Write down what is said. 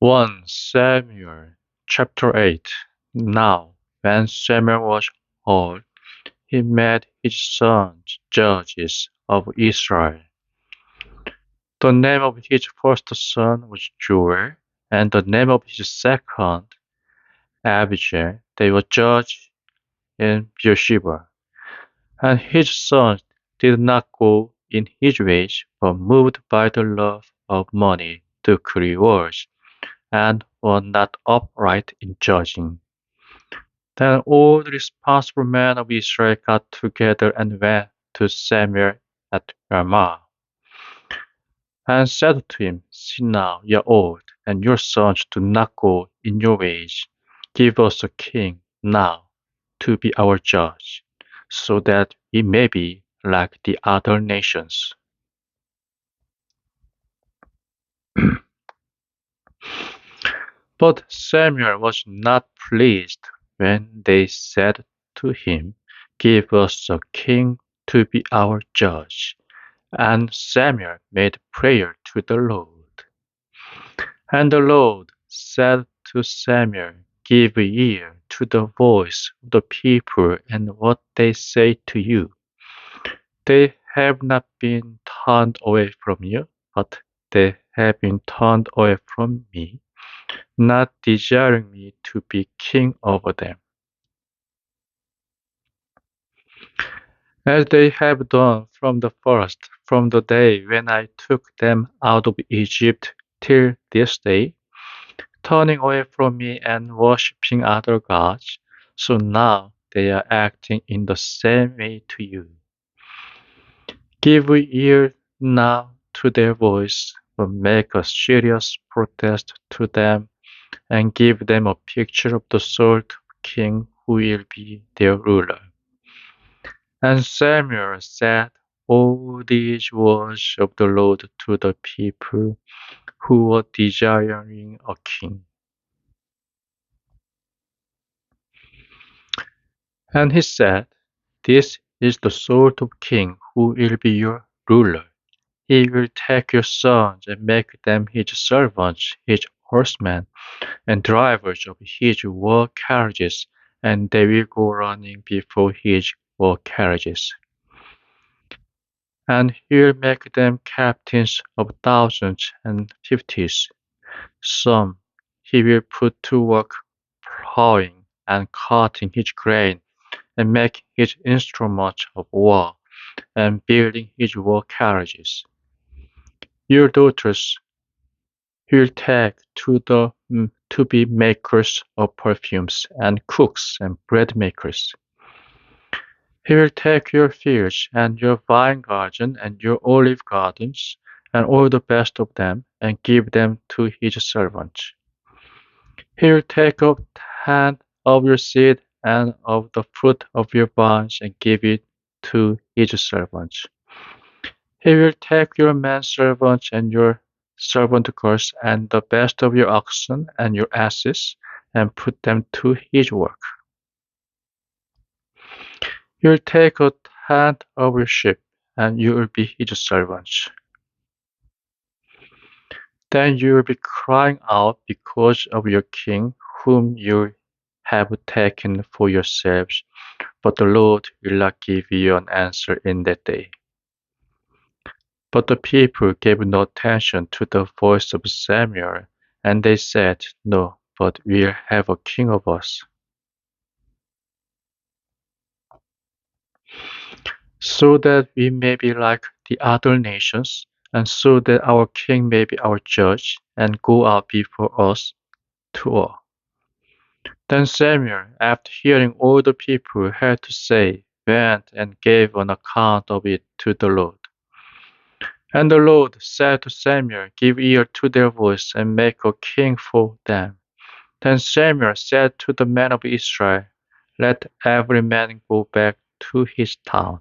1 Samuel chapter 8. Now, when Samuel was old, he made his sons judges of Israel. The name of his first son was Joel, and the name of his second, Abijah. They were judges in Beersheba. And his sons did not go in his ways, but moved by the love of money, took rewards, and were not upright in judging. Then all the responsible men of Israel got together and went to Samuel at Ramah, and said to him, See now, you are old, and your sons do not go in your ways. Give us a king now to be our judge, so that we may be like the other nations. But Samuel was not pleased when they said to him, Give us a king to be our judge. And Samuel made prayer to the Lord. And the Lord said to Samuel, Give ear to the voice of the people and what they say to you. They have not been turned away from you, but they have been turned away from me, not desiring me to be king over them, as they have done from the first, from the day when I took them out of Egypt till this day, turning away from me and worshipping other gods. So now they are acting in the same way to you. Give ear now to their voice, but make a serious protest to them, and give them a picture of the sort of king who will be their ruler. And Samuel said all these words of the Lord to the people who were desiring a king. And he said, This is the sort of king who will be your ruler. He will take your sons and make them his servants, his horsemen, and drivers of his war carriages, and they will go running before his war carriages. And he will make them captains of thousands and fifties. Some he will put to work plowing and cutting his grain, and making his instruments of war, and building his war carriages. Your daughters he will take to be makers of perfumes, and cooks and bread makers. He will take your fields and your vine garden and your olive gardens, and all the best of them, and give them to his servants. He will take a tenth of your seed and of the fruit of your vines, and give it to his servants. He will take your manservants and your servant girls, and the best of your oxen and your asses, and put them to his work. You will take a tenth of your sheep, and you will be his servants. Then you will be crying out because of your king, whom you have taken for yourselves, but the Lord will not give you an answer in that day. But the people gave no attention to the voice of Samuel, and they said, No, but we'll have a king of us, so that we may be like the other nations, and so that our king may be our judge, and go out before us to war. Then Samuel, after hearing all the people had to say, went and gave an account of it to the Lord. And the Lord said to Samuel, Give ear to their voice, and make a king for them. Then Samuel said to the men of Israel, Let every man go back to his town.